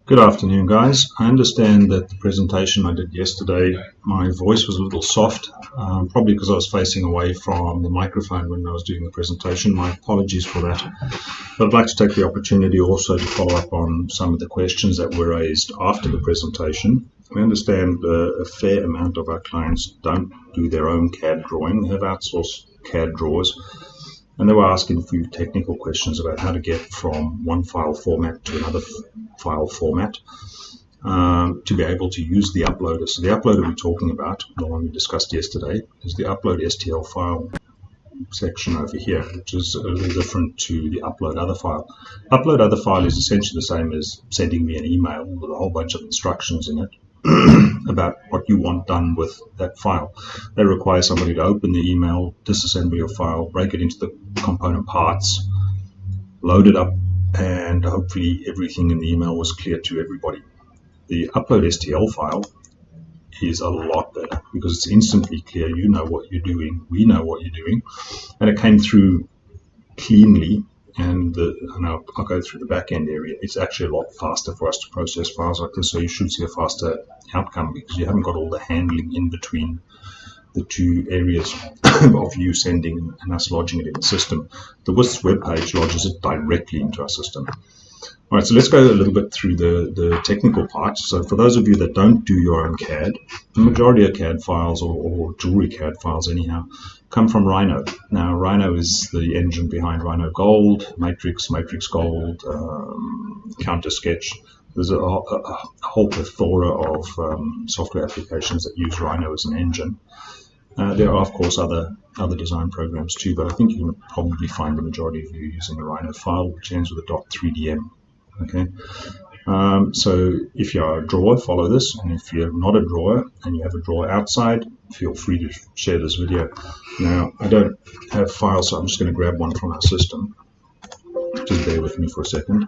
Good afternoon, guys. I understand that the presentation I did yesterday, my voice was a little soft, probably because I was facing away from the microphone when I was doing the presentation. My apologies for that. But I'd like to take the opportunity also to follow up on some of the questions that were raised after the presentation. We understand a fair amount of our clients don't do their own CAD drawing. They have outsourced CAD drawers. And they were asking a few technical questions about how to get from one file format to another file format to be able to use the uploader. So the uploader we're talking about, the one we discussed yesterday, is the Upload STL file section over here, which is a little different to the Upload Other file. Upload Other file is essentially the same as sending me an email with a whole bunch of instructions in it about what you want done with that file. They require somebody to open the email, disassemble your file, break it into the component parts, load it up, and hopefully everything in the email was clear to everybody. The Upload STL file is a lot better because it's instantly clear. You know what you're doing, we know what you're doing, and it came through cleanly. And I'll go through the back end area. It's actually a lot faster for us to process files like this, so you should see a faster outcome because you haven't got all the handling in between the two areas of you sending and us lodging it in the system. The WISP web page lodges it directly into our system. All right, so let's go a little bit through the technical part. So for those of you that don't do your own CAD, the majority of CAD files or jewelry CAD files anyhow come from Rhino. Now Rhino is the engine behind Rhino Gold, Matrix Gold, Counter Sketch. There's a whole plethora of software applications that use Rhino as an engine. There are, of course, other design programs too, but I think you can probably find the majority of you using a Rhino file, which ends with a .3dm. Okay, so if you're a drawer, follow this, and if you're not a drawer and you have a drawer outside, feel free to share this video. Now, I don't have files, so I'm just going to grab one from our system. Just bear with me for a second.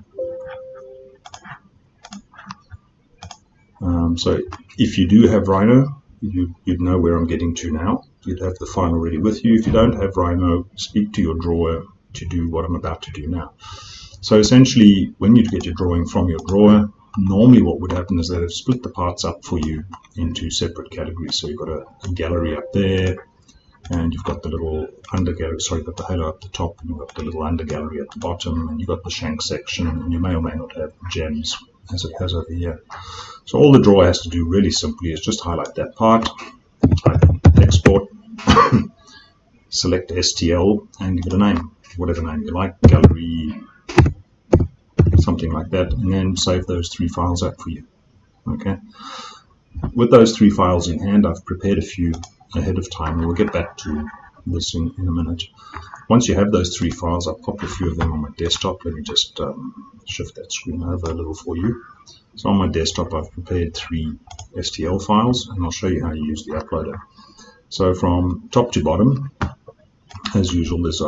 So if you do have Rhino, you'd know where I'm getting to now. You'd have the file already with you. If you don't have Rhino, speak to your drawer to do what I'm about to do now. So essentially, when you get your drawing from your drawer, normally what would happen is that they've split the parts up for you into separate categories. So you've got a gallery up there, and you've got the little under gallery, sorry, you've got the halo up the top, and you've got the little under gallery at the bottom, and you've got the shank section, and you may or may not have gems as it has over here. So all the drawer has to do really simply is just highlight that part, type export, select STL, and give it a name, whatever name you like, gallery, something like that, and then save those three files out for you. Okay. With those three files in hand, I've prepared a few ahead of time, and we'll get back to this in a minute. Once you have those three files, I'll pop a few of them on my desktop. Let me just shift that screen over a little for you. So on my desktop, I've prepared three STL files, and I'll show you how you use the uploader. So from top to bottom, as usual, there's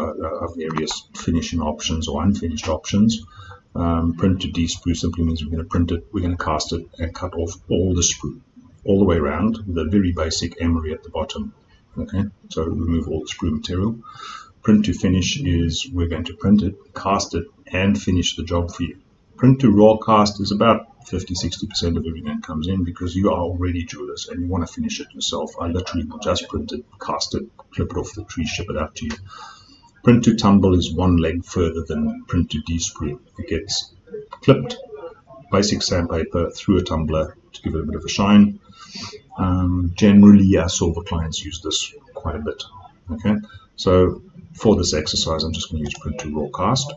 various finishing options or unfinished options. Print to de-sprue simply means we're going to print it, we're going to cast it, and cut off all the sprue, all the way around, with a very basic emery at the bottom. Okay, so remove all the sprue material. Print to finish is we're going to print it, cast it, and finish the job for you. Print to raw cast is about 50-60% of everything that comes in because you are already jewelers and you want to finish it yourself. I literally will just print it, cast it, clip it off the tree, ship it out to you. Print to tumble is one leg further than print to de-sprue. It gets clipped, basic sandpaper, through a tumbler to give it a bit of a shine. Generally, our silver clients use this quite a bit. Okay, so for this exercise, I'm just going to use print to raw cast.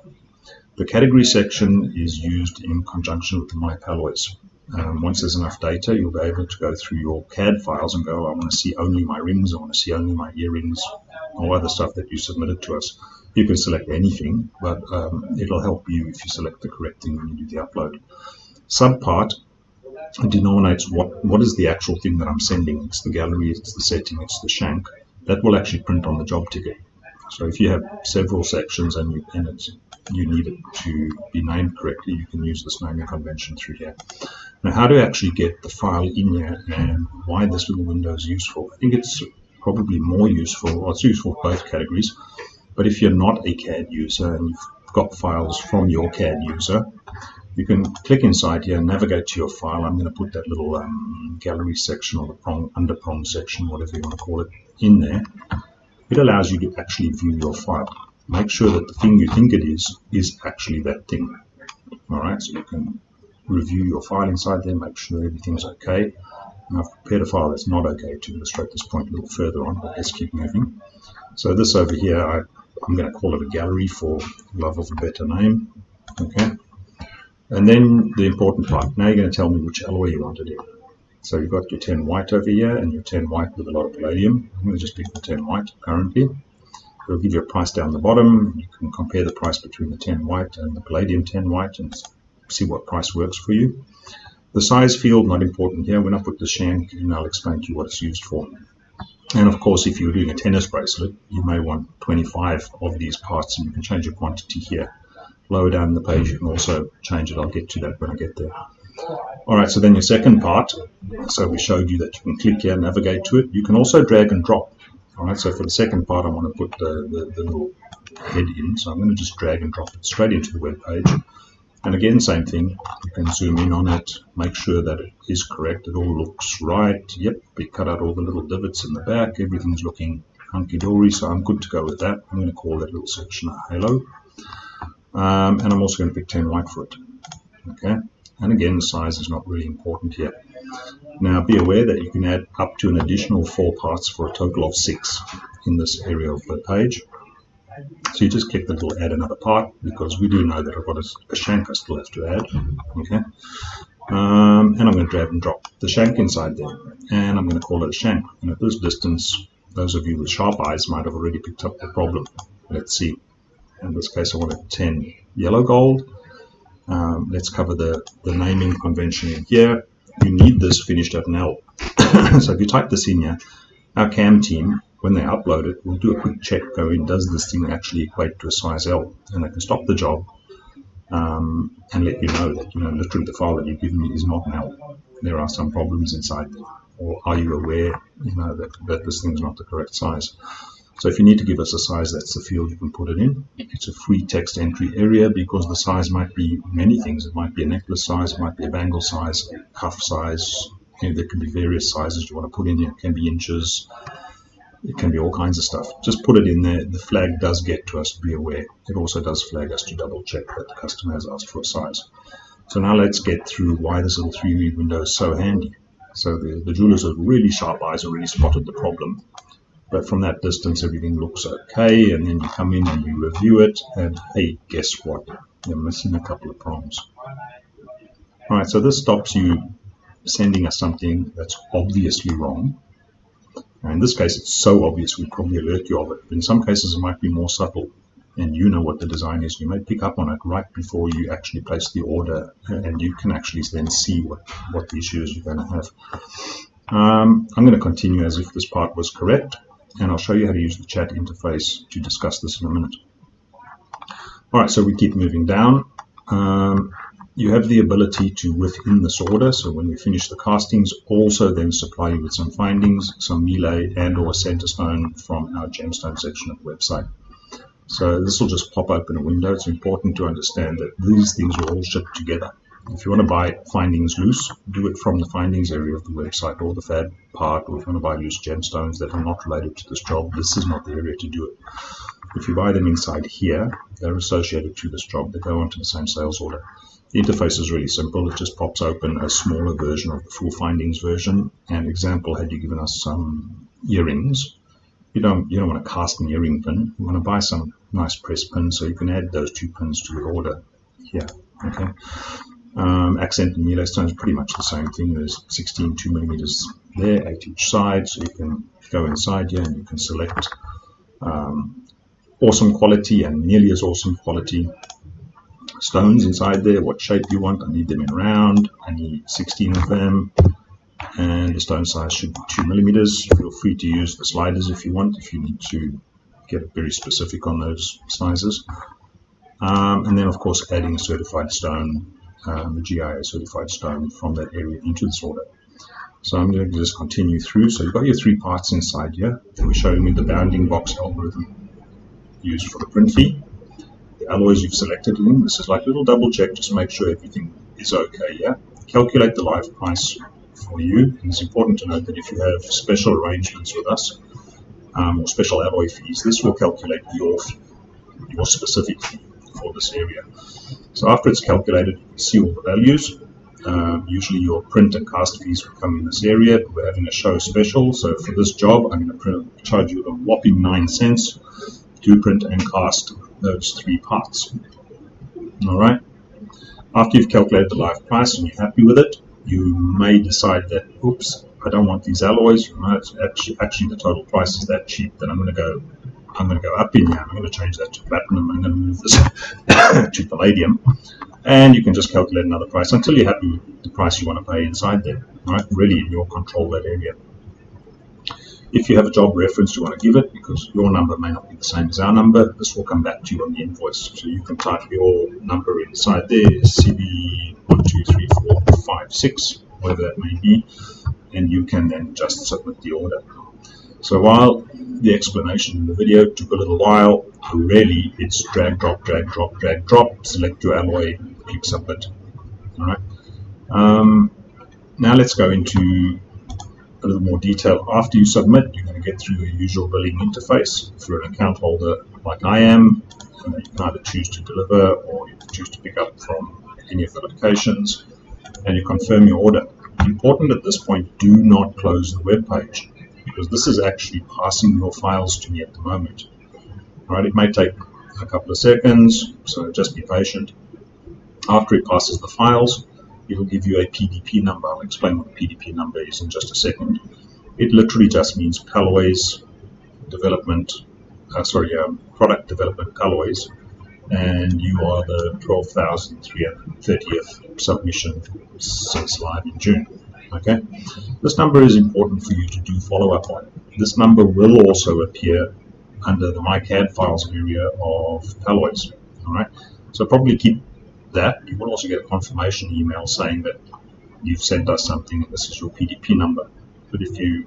The category section is used in conjunction with the My Palloys. Once there's enough data, you'll be able to go through your CAD files and go, I want to see only my rings, I want to see only my earrings, or other stuff that you submitted to us. You can select anything, but it'll help you if you select the correct thing when you do the upload. Subpart denominates what is the actual thing that I'm sending. It's the gallery, it's the setting, it's the shank. That will actually print on the job ticket. So if you have several sections and you need it to be named correctly, you can use this naming convention through here. Now, how to actually get the file in here and why this little window is useful. I think it's probably more useful, well, it's useful for both categories, but if you're not a CAD user and you've got files from your CAD user, You can click inside here and navigate to your file. I'm going to put that little gallery section or the prong, under prong section, whatever you want to call it, in there. It allows you to actually view your file. Make sure that the thing you think it is actually that thing. Alright, so you can review your file inside there, make sure everything's okay. Now I've prepared a file that's not okay to illustrate this point a little further on, but let's keep moving. So this over here, I'm going to call it a gallery for love of a better name. Okay. And then the important part, now you're going to tell me which alloy you want it in. So you've got your 10 white over here and your 10 white with a lot of palladium. I'm going to just pick the 10 white currently. It'll give you a price down the bottom. You can compare the price between the 10 white and the palladium 10 white and see what price works for you. The size field, not important here. When I put the shank in, I'll explain to you what it's used for. And of course, if you're doing a tennis bracelet, you may want 25 of these parts, and you can change your quantity here. Lower down the page, you can also change it. I'll get to that when I get there. All right, so then your second part. So we showed you that you can click here, navigate to it. You can also drag and drop. All right, so for the second part, I want to put the little head in. So I'm going to just drag and drop it straight into the web page. And again, same thing. You can zoom in on it, make sure that it is correct. It all looks right. Yep, we cut out all the little divots in the back. Everything's looking hunky-dory, so I'm good to go with that. I'm going to call that little section a halo. And I'm also going to pick 10 white for it. Okay, and again, the size is not really important here. Now, be aware that you can add up to an additional 4 parts for a total of 6 in this area of the page. So you just click the little add another part, because we do know that I've got a shank I still have to add. Okay, and I'm going to drag and drop the shank inside there, and I'm going to call it a shank. And at this distance, those of you with sharp eyes might have already picked up the problem. Let's see. In this case, I want a 10 yellow gold. Let's cover the naming convention in here. You need this finished at an L. So if you type this in here, our CAM team, when they upload it, we'll do a quick check, go in, does this thing actually equate to a size L? And they can stop the job and let you know that, literally the file that you've given me is not an L. There are some problems inside there. Or are you aware, that this thing is not the correct size? So if you need to give us a size, that's the field you can put it in. It's a free text entry area, because the size might be many things. It might be a necklace size, it might be a bangle size, a cuff size. There can be various sizes you want to put in here. It can be inches. It can be all kinds of stuff. Just put it in there. The flag does get to us, be aware. It also does flag us to double check that the customer has asked for a size. So now let's get through why this little 3-read window is so handy. So the jewelers with really sharp eyes already spotted the problem. But from that distance, everything looks okay. And then you come in and you review it. And hey, guess what? You're missing a couple of prongs. All right, so this stops you sending us something that's obviously wrong. Now in this case, it's so obvious we'd probably alert you of it. But in some cases, it might be more subtle, and you know what the design is. You may pick up on it right before you actually place the order, and you can actually then see what the issue is you're going to have. I'm going to continue as if this part was correct, and I'll show you how to use the chat interface to discuss this in a minute. All right, so we keep moving down. You have the ability to, within this order, so when we finish the castings, also then supply you with some findings, some melee and or center stone from our gemstone section of the website. So this will just pop open a window. It's important to understand that these things are all shipped together. If you want to buy findings loose, do it from the findings area of the website, or the fab part, or if you want to buy loose gemstones that are not related to this job, this is not the area to do it. If you buy them inside here, they're associated to this job. They go onto the same sales order. The interface is really simple. It just pops open a smaller version of the full findings version. An example, had you given us some earrings, you don't want to cast an earring pin. You want to buy some nice press pins, so you can add those 2 pins to your order here. Okay. Accent and melee stone is pretty much the same thing. There's 16 2mm there, 8 each side, so you can go inside here and you can select awesome quality and nearly as awesome quality stones inside there, what shape you want. I need them in round, I need 16 of them, and the stone size should be 2mm. Feel free to use the sliders if you want, if you need to get very specific on those sizes. And then of course adding a certified stone, the GIA certified stone from that area into this order. So I'm going to just continue through. So you've got your 3 parts inside here. We're showing you the bounding box algorithm used for the print fee. the alloys you've selected in. This is like a little double check just to make sure everything is okay. Yeah, calculate the live price for you. And it's important to note that if you have special arrangements with us or special alloy fees, this will calculate your specific fee for this area. So after it's calculated, you can see all the values. Usually your print and cast fees will come in this area, but we're having a show special. So for this job, I'm going to charge you a whopping 9 cents to print and cast those 3 parts. All right. After you've calculated the live price and you're happy with it, you may decide that, oops, I don't want these alloys. You know, actually the total price is that cheap that I'm going to go up in here. I'm going to change that to platinum. I'm going to move this to palladium. And you can just calculate another price until you're happy with the price you want to pay inside there. Right? Really in your control, that area. If you have a job reference you want to give it, because your number may not be the same as our number, this will come back to you on the invoice. So you can type your number inside there, CB123456, whatever that may be, and you can then just submit the order. So while the explanation in the video took a little while, really it's drag, drop, drag, drop, drag, drop, select your alloy, click submit. All right. Now let's go into a little more detail. After you submit, you're going to get through the usual billing interface. If you're an account holder like I am, you can either choose to deliver or you can choose to pick up from any of the locations, and you confirm your order. Important at this point, do not close the web page, because this is actually passing your files to me at the moment. All right, it may take a couple of seconds, so just be patient. After it passes the files, it'll give you a PDP number. I'll explain what a PDP number is in just a second. It literally just means Palloys Development, Product Development Palloys, and you are the 12,330th submission since live in June. Okay, this number is important for you to do follow-up on. This number will also appear under the My CAD files area of Palloys. All right, so probably keep that. You will also get a confirmation email saying that you've sent us something and this is your PDP number. But if you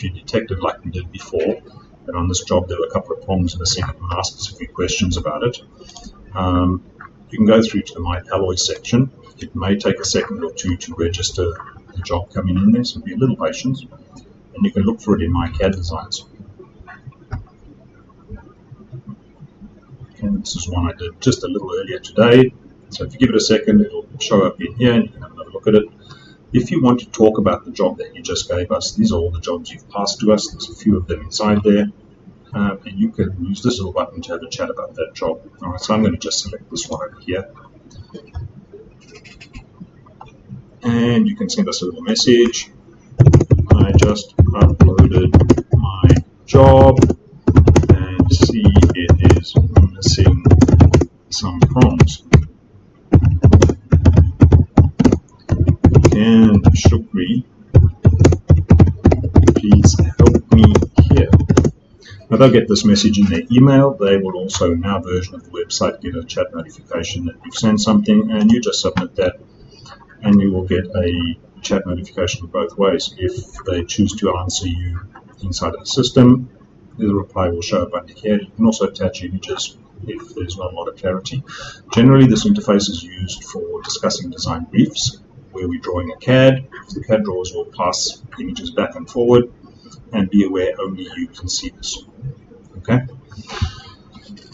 detected, like we did before, that on this job there were a couple of problems missing and asked us a few questions about it, you can go through to the My Palloys section. It may take a second or two to register the job coming in there, so be a little patient, and you can look for it in My CAD Designs. And this is one I did just a little earlier today. So if you give it a second, it'll show up in here and you can have another look at it. If you want to talk about the job that you just gave us, these are all the jobs you've passed to us. There's a few of them inside there. And you can use this little button to have a chat about that job. All right, so I'm going to just select this one over here. And you can send us a little message. I just uploaded my job and see it is missing some prongs. And Shukri, please help me here. Now they'll get this message in their email. They will also, in our version of the website, get a chat notification that you've sent something, and you just submit that, and you will get a chat notification both ways. If they choose to answer you inside of the system, the reply will show up under here. You can also attach images if there's not a lot of clarity. Generally, this interface is used for discussing design briefs, where we're drawing a CAD. The CAD drawers will pass images back and forward, and be aware only you can see this. Okay?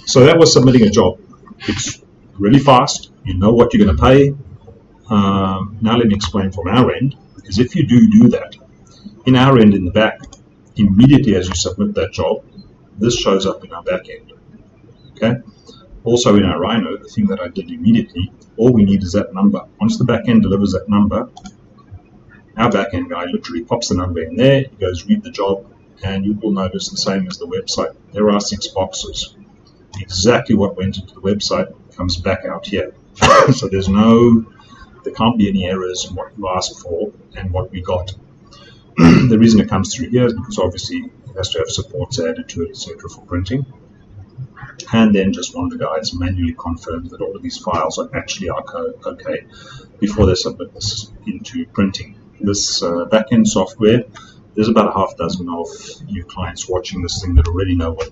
So that was submitting a job. It's really fast. You know what you're going to pay. Now let me explain from our end, is if you do that, in our end in the back, immediately as you submit that job, this shows up in our back end. Okay? Also in our Rhino, the thing that I did immediately, all we need is that number. Once the back end delivers that number, our back end guy literally pops the number in there, he goes read the job, and you will notice the same as the website. There are 6 boxes. Exactly what went into the website comes back out here. So there can't be any errors in what you asked for and what we got. The reason it comes through here is because obviously it has to have supports added to it, etc. for printing. And then just one of the guys manually confirms that all of these files are actually okay before they submit this into printing. This backend software, there's about a half dozen of you clients watching this thing that already know what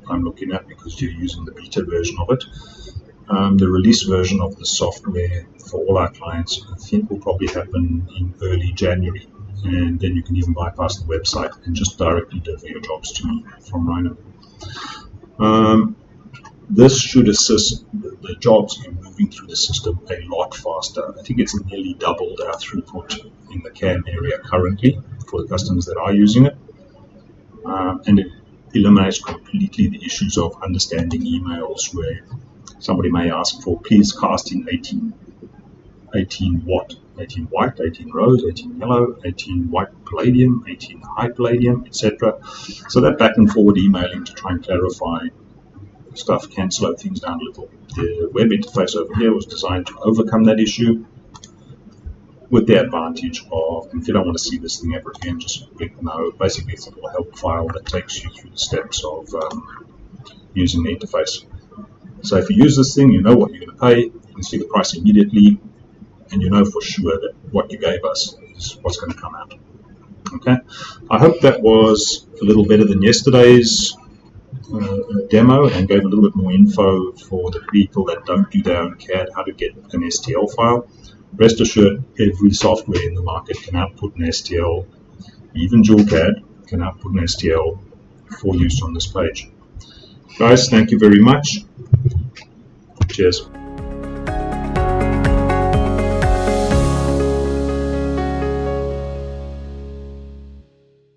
I'm looking at because you're using the beta version of it. The release version of the software for all our clients, I think, will probably happen in early January. And then you can even bypass the website and just directly deliver your jobs to me from Rhino. This should assist the jobs in moving through the system a lot faster. I think it's nearly doubled our throughput in the CAM area currently for the customers that are using it. And it eliminates completely the issues of understanding emails where somebody may ask for, please cast in 18 what? 18 white, 18 rose, 18 yellow, 18 white palladium, 18 high palladium, etc. So that back and forward emailing to try and clarify stuff can slow things down a little. The web interface over here was designed to overcome that issue with the advantage of, if you don't want to see this thing ever again, just click no. Basically, it's a little help file that takes you through the steps of using the interface. So if you use this thing, you know what you're going to pay, you can see the price immediately, and you know for sure that what you gave us is what's going to come out. Okay, I hope that was a little better than yesterday's demo and gave a little bit more info for the people that don't do their own CAD, how to get an STL file. Rest assured, every software in the market can output an STL, even dual CAD can output an STL for use on this page. Guys, thank you very much. Cheers.